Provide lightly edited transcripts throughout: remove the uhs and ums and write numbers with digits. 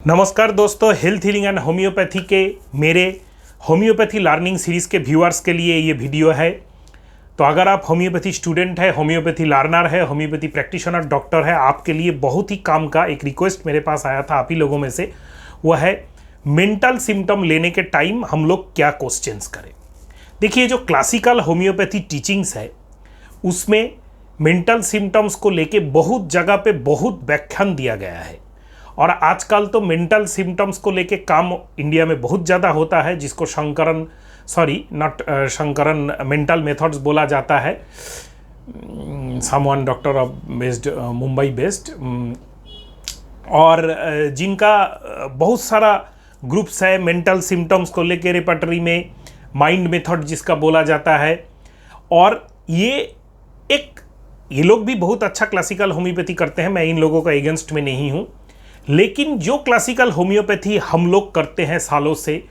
नमस्कार दोस्तों, health healing and homeopathy के मेरे होम्योपैथी लर्निंग सीरीज़ के व्यूअर्स के लिए ये वीडियो है। तो अगर आप होम्योपैथी स्टूडेंट है, होम्योपैथी लर्नर है, होम्योपैथी प्रैक्टिशनर डॉक्टर है, आपके लिए बहुत ही काम का एक रिक्वेस्ट मेरे पास आया था आप ही लोगों में से, वह है मेंटल सिम्टम लेने के टाइम हम लोग क्या क्वेश्चंस करें। देखिए, जो क्लासिकल होम्योपैथी टीचिंग्स है उसमें मेंटल सिम्टम्स को लेके बहुत जगह पे बहुत व्याख्यान दिया गया है और आजकल तो मेंटल सिम्टम्स को लेके काम इंडिया में बहुत ज़्यादा होता है, जिसको शंकरन मेंटल मेथड्स बोला जाता है। Someone doctor of based Mumbai based, और जिनका बहुत सारा ग्रुप्स है मेंटल सिम्टम्स को लेके रेपर्टरी में, माइंड मेथड जिसका बोला जाता है। और ये लोग भी बहुत अच्छा क्लासिकल होम्योपैथी करते हैं, मैं इन लोगों का एगेंस्ट में नहीं हूँ। लेकिन जो क्लासिकल होम्योपैथी हम लोग करते हैं सालों से,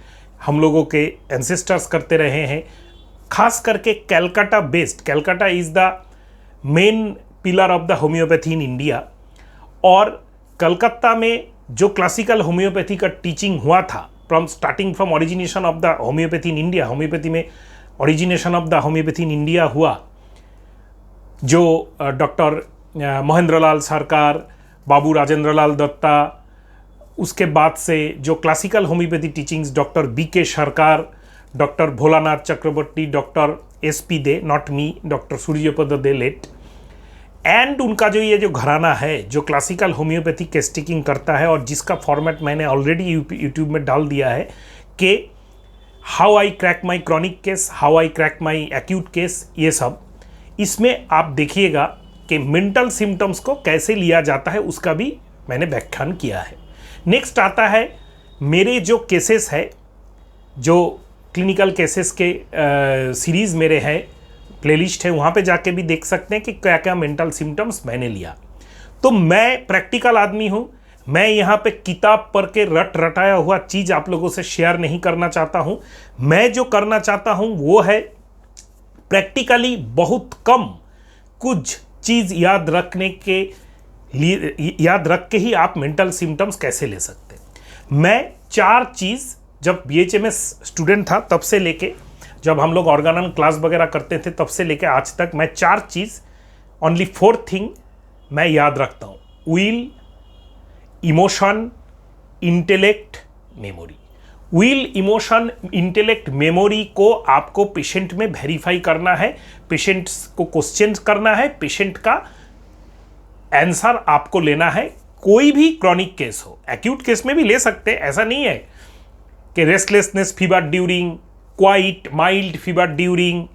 हम लोगों के एंसेस्टर्स करते रहे हैं, खास करके Calcutta based, Calcutta is the main pillar of the homeopathy in India. और कलकत्ता में जो क्लासिकल होम्योपैथी का टीचिंग हुआ था starting from origination of the homeopathy in India, homeopathy में origination of the homeopathy in India हुआ, जो डॉक्टर महेंद्रलाल सरकार, बाबू राजेंद्रलाल दत्ता, उसके बाद से जो classical homeopathy teachings doctor B K Sarkar, doctor Bholanath Chakravarty, doctor S P Dey, not me, doctor Suryapada Dey late, and उनका जो ये जो घराना है जो क्लासिकल होम्योपैथी केस्टिकिंग करता है और जिसका फॉर्मेट मैंने ऑलरेडी यूट्यूब में डाल दिया है कि how I crack my chronic case, how I crack my acute case, ये सब इसमें आप देखिएगा कि मेंटल सिम्टम्स को कैसे लिया जाता है उसका भी मैंने व्याख्यान किया है। नेक्स्ट आता है मेरे जो केसेस है, जो क्लिनिकल केसेस के सीरीज़ मेरे हैं, प्लेलिस्ट है, वहाँ पे जाके भी देख सकते हैं कि क्या क्या मेंटल सिम्टम्स मैंने लिया। तो मैं प्रैक्टिकल आदमी हूँ, मैं यहाँ पे किताब पढ़ के रटाया हुआ चीज़ आप लोगों से शेयर नहीं करना चाहता हूँ। मैं जो करना चाहता हूँ वो है प्रैक्टिकली बहुत कम कुछ चीज़ याद रख के ही आप मेंटल सिम्टम्स कैसे ले सकते हैं। मैं 4 चीज़ जब बीएचएमएस स्टूडेंट था तब से लेके, जब हम लोग ऑर्गेनन क्लास वगैरह करते थे तब से लेके आज तक, मैं 4 चीज़, ओनली 4 थिंग मैं याद रखता हूँ: will, emotion, intellect, memory. Will, emotion, intellect, memory को आपको पेशेंट में वेरीफाई करना है, पेशेंट को क्वेश्चन करना है, पेशेंट का आंसर आपको लेना है। कोई भी क्रॉनिक केस हो, एक्यूट केस में भी ले सकते हैं, ऐसा नहीं है कि restlessness fever during, quite mild fever during,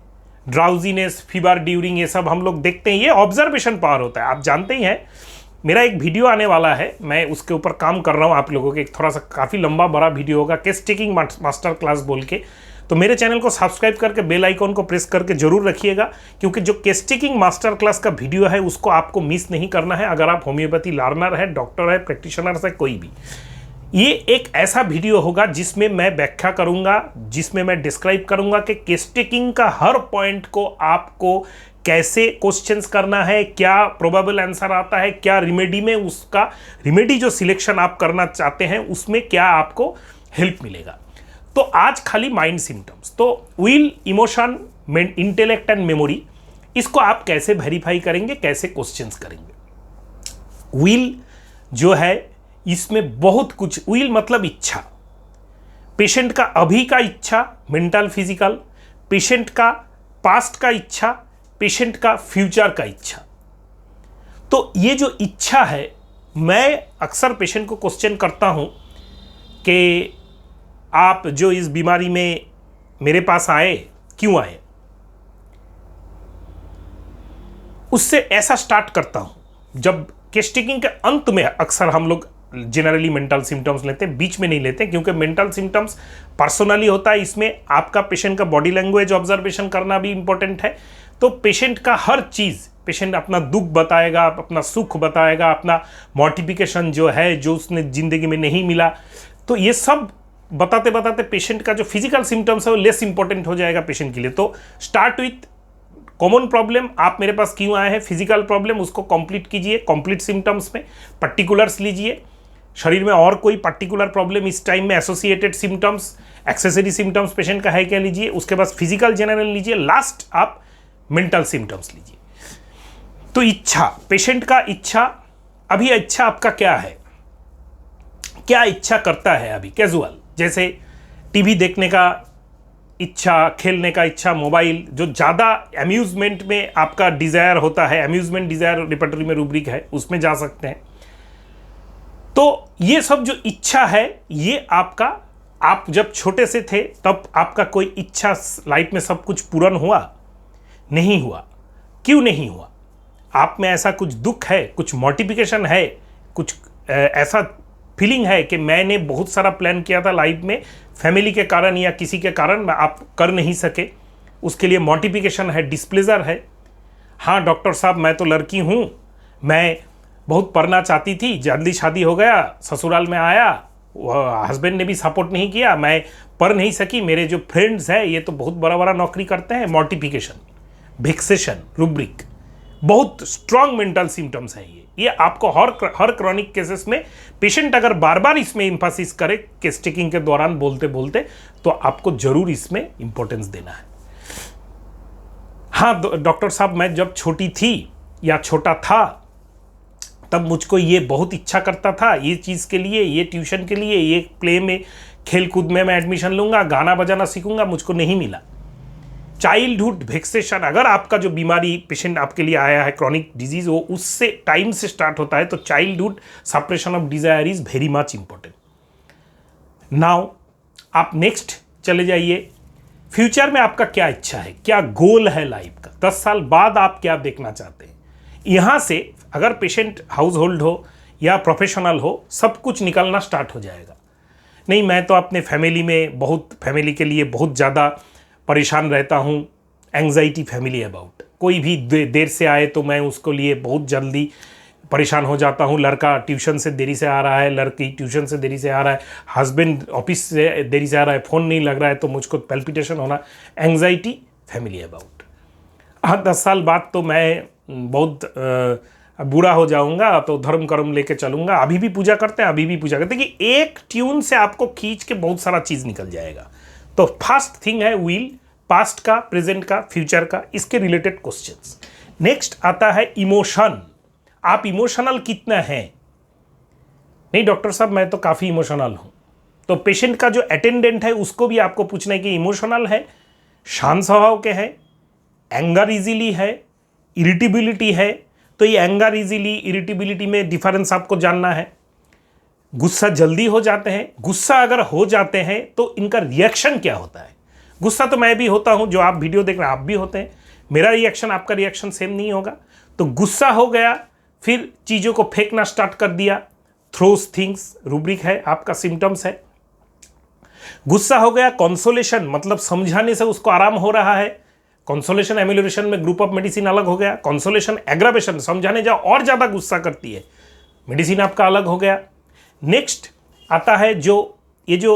drowsiness fever during, ये सब हम लोग देखते हैं। ये ऑब्जर्वेशन पावर होता है, आप जानते ही हैं। मेरा एक वीडियो आने वाला है, मैं उसके ऊपर काम कर रहा हूँ आप लोगों के, एक थोड़ा सा काफ़ी लंबा बड़ा वीडियो होगा, केस टेकिंग मास्टर क्लास बोल के। तो मेरे चैनल को सब्सक्राइब करके बेल आइकॉन को प्रेस करके जरूर रखिएगा, क्योंकि जो केस टेकिंग मास्टर क्लास का वीडियो है उसको आपको मिस नहीं करना है। अगर आप होम्योपैथी लर्नर है, डॉक्टर है, प्रैक्टिशनर है, कोई भी, ये एक ऐसा वीडियो होगा जिसमें मैं व्याख्या करूँगा, जिसमें मैं डिस्क्राइब करूँगा कि केस टेकिंग का हर पॉइंट को आपको कैसे क्वेश्चंस करना है, क्या प्रोबेबल आंसर आता है, क्या रिमेडी में उसका रिमेडी जो सिलेक्शन आप करना चाहते हैं उसमें क्या आपको हेल्प मिलेगा। तो आज खाली माइंड सिम्टम्स, तो will, emotion, intellect and memory, इसको आप कैसे वेरीफाई करेंगे, कैसे क्वेश्चंस करेंगे। विल जो है इसमें बहुत कुछ, विल मतलब इच्छा, पेशेंट का अभी का इच्छा, मेंटल फिजिकल, पेशेंट का पास्ट का इच्छा, पेशेंट का फ्यूचर का इच्छा। तो ये जो इच्छा है, मैं अक्सर पेशेंट को क्वेश्चन करता हूं कि आप जो इस बीमारी में मेरे पास आए, क्यों आए, उससे ऐसा स्टार्ट करता हूं। जब केस टेकिंग के अंत में अक्सर हम लोग जनरली मेंटल सिम्टम्स लेते हैं, बीच में नहीं लेते, क्योंकि मेंटल सिम्टम्स पर्सनली होता है, इसमें आपका पेशेंट का बॉडी लैंग्वेज ऑब्जर्वेशन करना भी इंपॉर्टेंट है। तो पेशेंट का हर चीज़, पेशेंट अपना दुख बताएगा, अपना सुख बताएगा, अपना मॉर्टिफिकेशन जो है, जो उसने ज़िंदगी में नहीं मिला, तो ये सब बताते बताते पेशेंट का जो फिजिकल सिम्टम्स है वो लेस इंपॉर्टेंट हो जाएगा पेशेंट के लिए। तो स्टार्ट विथ कॉमन प्रॉब्लम, आप मेरे पास क्यों आए हैं, फिजिकल प्रॉब्लम, उसको कंप्लीट कीजिए, कंप्लीट सिम्टम्स में पर्टिकुलर्स लीजिए, शरीर में और कोई पर्टिकुलर प्रॉब्लम इस टाइम में associated symptoms, accessory symptoms patient का है क्या लीजिए, उसके बाद फिजिकल जनरल लीजिए, लास्ट आप मेंटल सिम्टम्स लीजिए। तो इच्छा, पेशेंट का इच्छा, अभी इच्छा आपका क्या है, क्या इच्छा करता है अभी कैजुअल, जैसे टीवी देखने का इच्छा, खेलने का इच्छा, मोबाइल, जो ज़्यादा अम्यूजमेंट में आपका डिज़ायर होता है, अम्यूजमेंट डिज़ायर रिपर्टरी में रूब्रिक है, उसमें जा सकते हैं। तो ये सब जो इच्छा है, ये आपका, आप जब छोटे से थे तब आपका कोई इच्छा लाइफ में सब कुछ पूर्ण हुआ? नहीं हुआ। क्यों नहीं हुआ? आप में ऐसा कुछ दुख है, कुछ मोटिफिकेशन है, कुछ ऐसा फीलिंग है कि मैंने बहुत सारा प्लान किया था लाइफ में, फैमिली के कारण या किसी के कारण आप कर नहीं सके, उसके लिए मोटिफिकेशन है, डिस्प्लेजर है। हाँ डॉक्टर साहब, मैं तो लड़की हूँ, मैं बहुत पढ़ना चाहती थी, जल्दी शादी हो गया, ससुराल में आया, हस्बैंड ने भी सपोर्ट नहीं किया, मैं पढ़ नहीं सकी, मेरे जो फ्रेंड्स हैं ये तो बहुत बड़ा बड़ा नौकरी करते हैं। मोटिफिकेशन, वेक्सेशन, रूब्रिक, बहुत स्ट्रॉन्ग मेंटल सिम्टम्स है ये आपको हर क्रॉनिक केसेस में पेशेंट अगर बार बार इसमें इंफासिस करे केस टेकिंग के दौरान बोलते बोलते, तो आपको जरूर इसमें इंपॉर्टेंस देना है। हाँ डॉक्टर साहब, मैं जब छोटी थी या छोटा था तब मुझको ये बहुत इच्छा करता था, ये चीज़ के लिए, ये ट्यूशन के लिए, ये प्ले में, खेल कूद में मैं एडमिशन लूँगा, गाना बजाना सीखूंगा, मुझको नहीं मिला। चाइल्डहुड वेक्सेशन, अगर आपका जो बीमारी पेशेंट आपके लिए आया है क्रॉनिक डिजीज, वो उससे टाइम से स्टार्ट होता है, तो childhood suppression of desire is very much important. Now आप नेक्स्ट चले जाइए, फ्यूचर में आपका क्या इच्छा है, क्या गोल है लाइफ का, 10 साल बाद आप क्या देखना चाहते हैं। यहाँ से अगर पेशेंट हाउस होल्ड हो या प्रोफेशनल हो, सब कुछ निकलना स्टार्ट हो जाएगा। नहीं, मैं तो अपने फैमिली में फैमिली के लिए बहुत ज़्यादा परेशान रहता हूँ, एंग्जाइटी फैमिली अबाउट, कोई भी देर से आए तो मैं उसको लिए बहुत जल्दी परेशान हो जाता हूँ। लड़का ट्यूशन से देरी से आ रहा है, लड़की ट्यूशन से देरी से आ रहा है, हस्बैंड ऑफिस से देरी से आ रहा है, फ़ोन नहीं लग रहा है तो मुझको पैल्पिटेशन होना, एंग्जाइटी फैमिली अबाउट। हाँ 10 साल बाद तो मैं बहुत बुरा हो जाऊंगा, तो धर्म कर्म लेके चलूंगा। अभी भी पूजा करते हैं, अभी भी पूजा करते हैं कि एक ट्यून से आपको खींच के बहुत सारा चीज़ निकल जाएगा। तो फर्स्ट थिंग है विल, पास्ट का, प्रेजेंट का, फ्यूचर का, इसके रिलेटेड क्वेश्चंस। नेक्स्ट आता है इमोशन, आप इमोशनल कितना हैं। नहीं डॉक्टर साहब, मैं तो काफ़ी इमोशनल हूँ, तो पेशेंट का जो अटेंडेंट है उसको भी आपको पूछना है कि इमोशनल है, शांत स्वभाव के हैं, एंगर इजीली है, इरिटेबिलिटी है। तो ये एंगर इजीली, इरिटेबिलिटी में डिफरेंस आपको जानना है। गुस्सा जल्दी हो जाते हैं, गुस्सा अगर हो जाते हैं तो इनका रिएक्शन क्या होता है। गुस्सा तो मैं भी होता हूं, जो आप वीडियो देख रहे हैं आप भी होते हैं, मेरा रिएक्शन आपका रिएक्शन सेम नहीं होगा। तो गुस्सा हो गया, फिर चीज़ों को फेंकना स्टार्ट कर दिया, थ्रोस थिंग्स रूब्रिक है, आपका सिम्टम्स है। गुस्सा हो गया, कंसोलेशन मतलब समझाने से उसको आराम हो रहा है, कंसोलेशन एमिलोरेशन में ग्रुप ऑफ मेडिसिन अलग हो गया। कंसोलेशन एग्रावेशन, समझाने जाओ और ज़्यादा गुस्सा करती है, मेडिसिन आपका अलग हो गया। नेक्स्ट आता है जो ये जो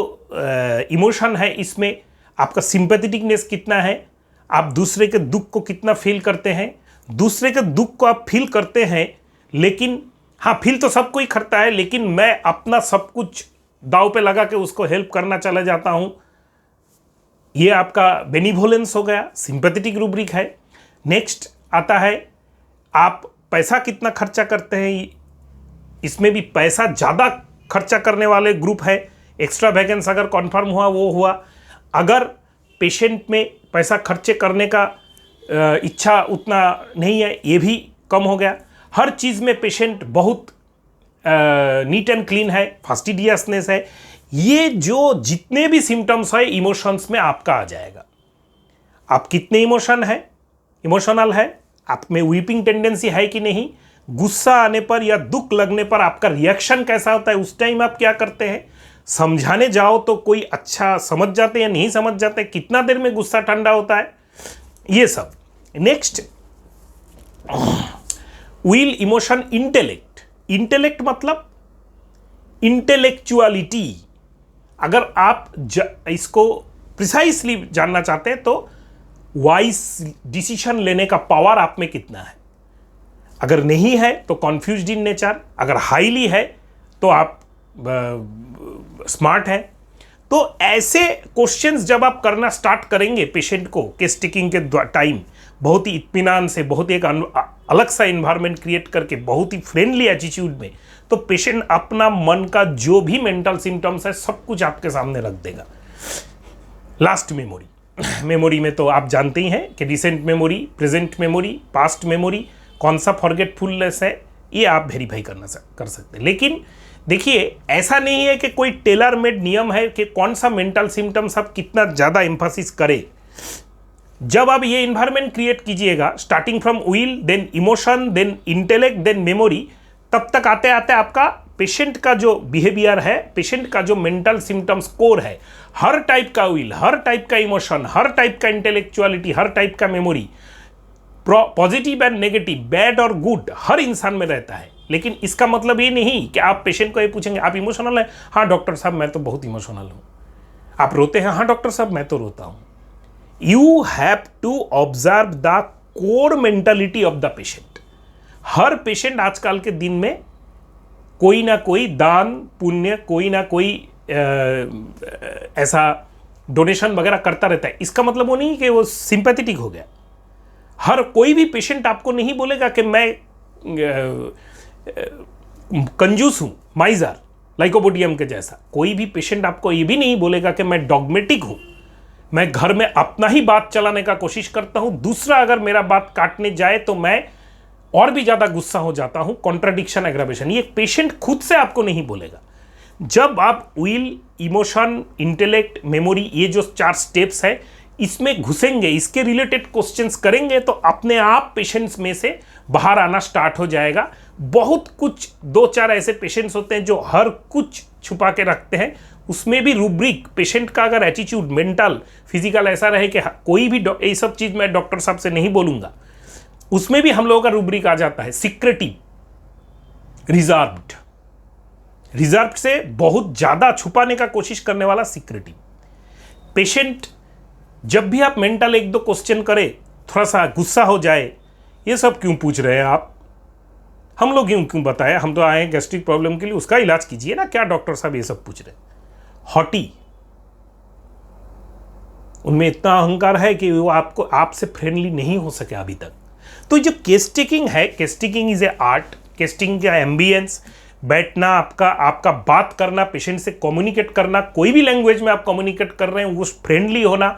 इमोशन है, इसमें आपका सिंपैथेटिकनेस कितना है, आप दूसरे के दुख को कितना फील करते हैं। दूसरे के दुख को आप फील करते हैं, लेकिन हाँ फील तो सब कोई करता है, लेकिन मैं अपना सब कुछ दाव पे लगा के उसको हेल्प करना चला जाता हूँ, ये आपका बेनिवोलेंस हो गया, सिंपैथेटिक रूब्रिक है। नेक्स्ट आता है आप पैसा कितना खर्चा करते हैं, इसमें भी पैसा ज़्यादा खर्चा करने वाले ग्रुप है। एक्स्ट्रा वैकेंस अगर कन्फर्म हुआ वो हुआ, अगर पेशेंट में पैसा खर्चे करने का इच्छा उतना नहीं है, ये भी कम हो गया। हर चीज़ में पेशेंट बहुत नीट एंड क्लीन है, फास्टिडियसनेस है। ये जो जितने भी सिम्टम्स है इमोशंस में आपका आ जाएगा। आप कितने इमोशनल है, आप में वीपिंग टेंडेंसी है कि नहीं, गुस्सा आने पर या दुख लगने पर आपका रिएक्शन कैसा होता है, उस टाइम आप क्या करते हैं, समझाने जाओ तो कोई अच्छा समझ जाते या नहीं समझ जाते, कितना देर में गुस्सा ठंडा होता है, ये सब। नेक्स्ट विल, इमोशन, इंटेलेक्ट मतलब इंटेलेक्चुअलिटी। अगर आप इसको प्रिसाइसली जानना चाहते हैं तो वाइज डिसीजन लेने का पावर आप में कितना है। अगर नहीं है तो कॉन्फ्यूज्ड इन नेचर, अगर हाईली है तो आप स्मार्ट हैं। तो ऐसे क्वेश्चंस जब आप करना स्टार्ट करेंगे पेशेंट को केस टेकिंग के टाइम, बहुत ही इत्मीनान से, बहुत ही एक अलग सा इन्वायरमेंट क्रिएट करके, बहुत ही फ्रेंडली एटीट्यूड में, तो पेशेंट अपना मन का जो भी मेंटल सिम्टम्स है सब कुछ आपके सामने रख देगा। लास्ट मेमोरी में तो आप जानते ही हैं कि recent memory, present memory, past memory, कौन सा फॉरगेटफुलनेस है, ये आप वेरीफाई कर सकते हैं। लेकिन देखिए, ऐसा नहीं है कि कोई टेलर मेड नियम है कि कौन सा मेंटल सिम्टम्स आप कितना ज़्यादा एम्फासिस करें। जब आप ये इन्वायरमेंट क्रिएट कीजिएगा, starting from will, then emotion, then intellect, then memory, तब तक आते आते आपका पेशेंट का जो बिहेवियर है, पेशेंट का जो मेंटल सिम्टम्स कोर है, हर टाइप का विल, हर टाइप का इमोशन, हर टाइप का इंटेलेक्चुअलिटी, हर टाइप का memory, positive and negative, bad और गुड, हर इंसान में रहता है। लेकिन इसका मतलब ये नहीं कि आप पेशेंट को ये पूछेंगे आप इमोशनल हैं, हाँ डॉक्टर साहब मैं तो बहुत इमोशनल हूँ। आप रोते हैं, हाँ डॉक्टर साहब मैं तो रोता हूँ। You have to observe the core mentality of the patient. हर पेशेंट आजकल के दिन में कोई ना कोई दान पुण्य, कोई ना कोई ऐसा डोनेशन वगैरह करता रहता है। इसका मतलब वो नहीं कि वो सिंपैथेटिक हो गया। हर कोई भी पेशेंट आपको नहीं बोलेगा कि मैं कंजूस हूं, माइजर, लाइकोपोडियम के जैसा। कोई भी पेशेंट आपको ये भी नहीं बोलेगा कि मैं डॉगमेटिक हूं, मैं घर में अपना ही बात चलाने का कोशिश करता हूं, दूसरा अगर मेरा बात काटने जाए तो मैं और भी ज्यादा गुस्सा हो जाता हूं, कॉन्ट्राडिक्शन, एग्रावेशन। ये पेशेंट खुद से आपको नहीं बोलेगा। जब आप विल, इमोशन, इंटेलेक्ट, मेमोरी, ये जो 4 स्टेप्स है इसमें घुसेंगे, इसके रिलेटेड क्वेश्चंस करेंगे, तो अपने आप पेशेंट्स में से बाहर आना स्टार्ट हो जाएगा। बहुत कुछ 2-4 ऐसे पेशेंट्स होते हैं जो हर कुछ छुपा के रखते हैं। उसमें भी रूब्रिक, पेशेंट का अगर एटीट्यूड, मेंटल, फिजिकल ऐसा रहे कि कोई भी ये सब चीज मैं डॉक्टर साहब से नहीं बोलूंगा, उसमें भी हम लोगों का रूब्रिक आ जाता है सीक्रेटिव, रिजर्व्ड। रिजर्व से बहुत ज्यादा छुपाने का कोशिश करने वाला सीक्रेटिव पेशेंट। जब भी आप मेंटल 1-2 क्वेश्चन करें, थोड़ा सा गुस्सा हो जाए, ये सब क्यों पूछ रहे हैं आप, हम लोग क्यों बताएं, हम तो आए हैं गैस्ट्रिक प्रॉब्लम के लिए, उसका इलाज कीजिए ना, क्या डॉक्टर साहब ये सब पूछ रहे हैं। हॉटी, उनमें इतना अहंकार है कि वो आपको आपसे फ्रेंडली नहीं हो सके अभी तक। तो जो केस टेकिंग है, case taking is a art. Case taking का एम्बियंस, बैठना, आपका बात करना, पेशेंट से कम्युनिकेट करना, कोई भी लैंग्वेज में आप कम्युनिकेट कर रहे हैं, वो फ्रेंडली होना,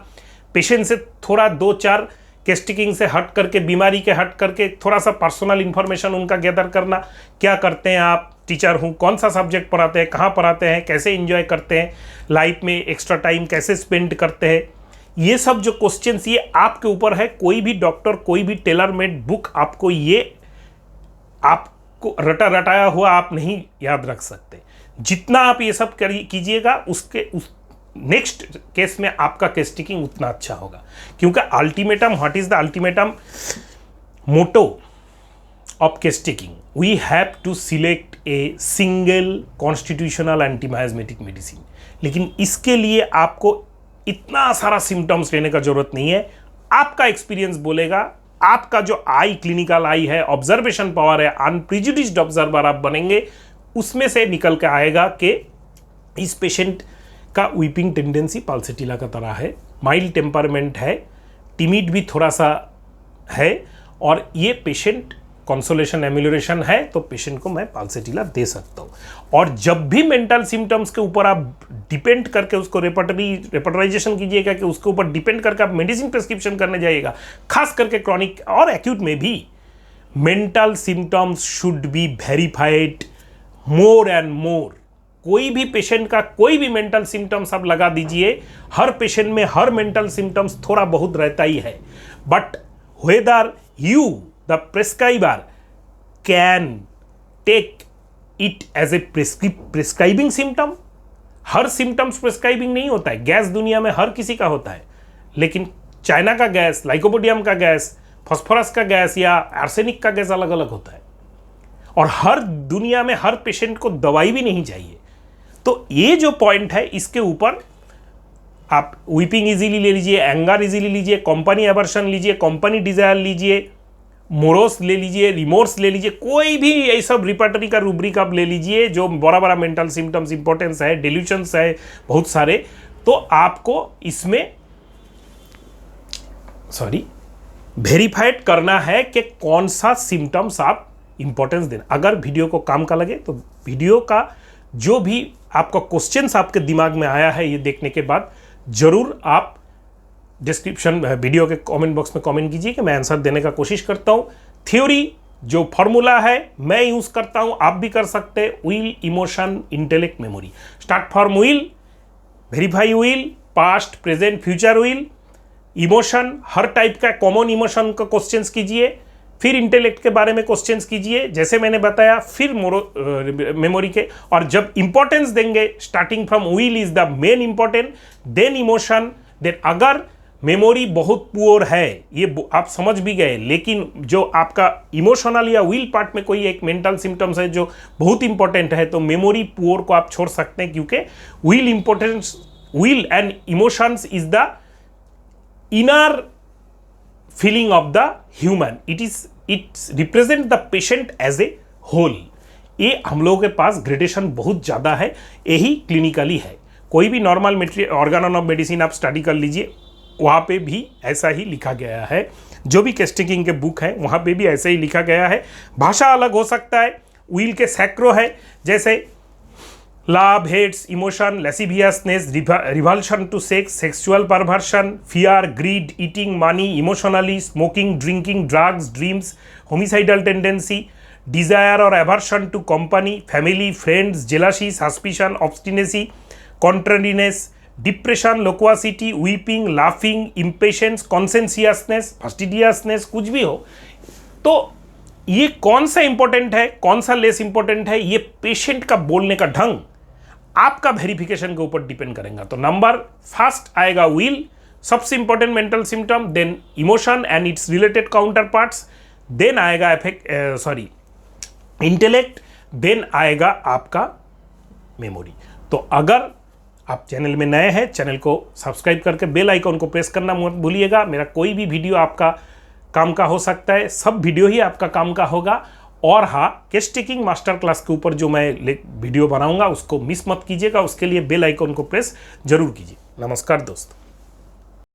पेशेंट से थोड़ा 2-4 केस टेकिंग से हट करके, बीमारी के हट करके थोड़ा सा पर्सनल इंफॉर्मेशन उनका गैदर करना, क्या करते हैं आप, टीचर हूँ, कौन सा सब्जेक्ट पढ़ाते हैं, कहाँ पढ़ाते हैं, कैसे एंजॉय करते हैं लाइफ में, एक्स्ट्रा टाइम कैसे स्पेंड करते हैं, ये सब जो क्वेश्चंस, ये आपके ऊपर है। कोई भी डॉक्टर, कोई भी टेलर मेड बुक आपको ये आपको रटाया हुआ आप नहीं याद रख सकते। जितना आप ये सब कीजिएगा, उसके नेक्स्ट केस में आपका केस टेकिंग उतना अच्छा होगा। क्योंकि ultimatum, what is the ultimatum motto of case taking? We have to select a single constitutional antimiasmatic medicine. लेकिन इसके लिए आपको इतना सारा सिम्टम्स लेने का जरूरत नहीं है। आपका एक्सपीरियंस बोलेगा, आपका जो आई, क्लिनिकल आई है, ऑब्जर्वेशन पावर है, अनप्रिजुडिस्ड ऑब्जर्वर आप बनेंगे, उसमें से निकल के आएगा कि इस पेशेंट का वीपिंग टेंडेंसी पाल्सेटिला का तरह है, माइल्ड टेम्परमेंट है, टिमिड भी थोड़ा सा है, और ये पेशेंट कंसोलेशन एम्यूलरेशन है, तो पेशेंट को मैं पाल्सेटिला दे सकता हूँ। और जब भी मेंटल सिम्टम्स के ऊपर आप डिपेंड करके उसको रेपर्टराइजेशन कीजिएगा, कि उसके ऊपर डिपेंड करके आप मेडिसिन प्रिस्क्रिप्शन करने जाइएगा, खास करके क्रॉनिक और एक्यूट में भी mental symptoms should be verified more and more. कोई भी पेशेंट का कोई भी मेंटल सिम्टम्स आप लगा दीजिए, हर पेशेंट में हर मेंटल सिम्टम्स थोड़ा बहुत रहता ही है, but whether you the prescriber can take it as a prescribing symptom. हर सिम्टम्स प्रिस्क्राइबिंग नहीं होता है। गैस दुनिया में हर किसी का होता है, लेकिन चाइना का गैस, लाइकोपोडियम का गैस, फास्फोरस का गैस या आर्सेनिक का गैस अलग अलग होता है। और हर दुनिया में हर पेशेंट को दवाई भी नहीं चाहिए। तो ये जो पॉइंट है, इसके ऊपर आप वीपिंग इजीली ले लीजिए, एंगर इजीली लीजिए, कंपनी एवर्शन लीजिए, कंपनी डिजायर लीजिए, मोरोस ले लीजिए, रिमोर्स ले लीजिए, कोई भी ये सब रिपर्टरी का रूब्रिक आप ले लीजिए जो बड़ा बड़ा मेंटल सिम्टम्स, इंपॉर्टेंस है, डिल्यूशंस है बहुत सारे, तो आपको इसमें वेरीफाइड करना है कि कौन सा सिम्टम्स आप इंपॉर्टेंस देना। अगर वीडियो को काम का लगे तो वीडियो का जो भी आपका क्वेश्चंस आपके दिमाग में आया है ये देखने के बाद जरूर आप डिस्क्रिप्शन वीडियो के कमेंट बॉक्स में कमेंट कीजिए कि मैं आंसर देने का कोशिश करता हूँ। थ्योरी जो फॉर्मूला है मैं यूज़ करता हूँ, आप भी कर सकते हैं। Will, emotion, intellect, memory. Start from will, verify will, past, present, future will, emotion, her type का कॉमन इमोशन का क्वेश्चंस कीजिए, फिर इंटेलेक्ट के बारे में क्वेश्चंस कीजिए जैसे मैंने बताया, फिर मेमोरी के, और जब इंपॉर्टेंस देंगे starting from will is the main important, then emotion, then अगर मेमोरी बहुत पुअर है ये आप समझ भी गए, लेकिन जो आपका इमोशनल या विल पार्ट में कोई एक मेंटल सिम्टम्स है जो बहुत इंपॉर्टेंट है तो मेमोरी पुअर को आप छोड़ सकते हैं, क्योंकि will importance, will and emotions is the inner feeling of the human, it's represent the patient as a whole. ये हम लोगों के पास ग्रेडेशन बहुत ज़्यादा है, यही क्लिनिकली है। कोई भी नॉर्मल ऑर्गन ऑफ मेडिसिन आप स्टडी कर लीजिए, वहाँ पे भी ऐसा ही लिखा गया है। जो भी केस्टिकिंग के बुक है वहाँ पे भी ऐसे ही लिखा गया है, भाषा अलग हो सकता है। विल के सैक्रो है, जैसे love, hates, emotion, lasciviousness, revulsion to sex, sexual perversion, fear, greed, eating money, emotionally, smoking, drinking, drugs, dreams, homicidal tendency, desire और aversion to company, family, friends, jealousy, suspicion, obstinacy, contrariness, depression, loquacity, weeping, laughing, impatience, conscientiousness, fastidiousness, कुछ भी हो। तो ये कौन सा important है, कौन सा लेस इंपॉर्टेंट है, ये पेशेंट का बोलने का ढंग आपका वेरिफिकेशन के ऊपर डिपेंड करेगा। तो नंबर फर्स्ट आएगा विल, सबसे important mental symptom, then emotion and it's related counter parts, then आएगा इंटेलेक्ट, देन आएगा आपका मेमोरी। तो अगर आप चैनल में नए हैं, चैनल को सब्सक्राइब करके बेल आइकॉन को प्रेस करना मत भूलिएगा। मेरा कोई भी वीडियो आपका काम का हो सकता है, सब वीडियो ही आपका काम का होगा। और हाँ, केस टेकिंग मास्टर क्लास के ऊपर जो मैं वीडियो बनाऊंगा उसको मिस मत कीजिएगा, उसके लिए बेल आइकॉन को प्रेस जरूर कीजिए। नमस्कार दोस्तों।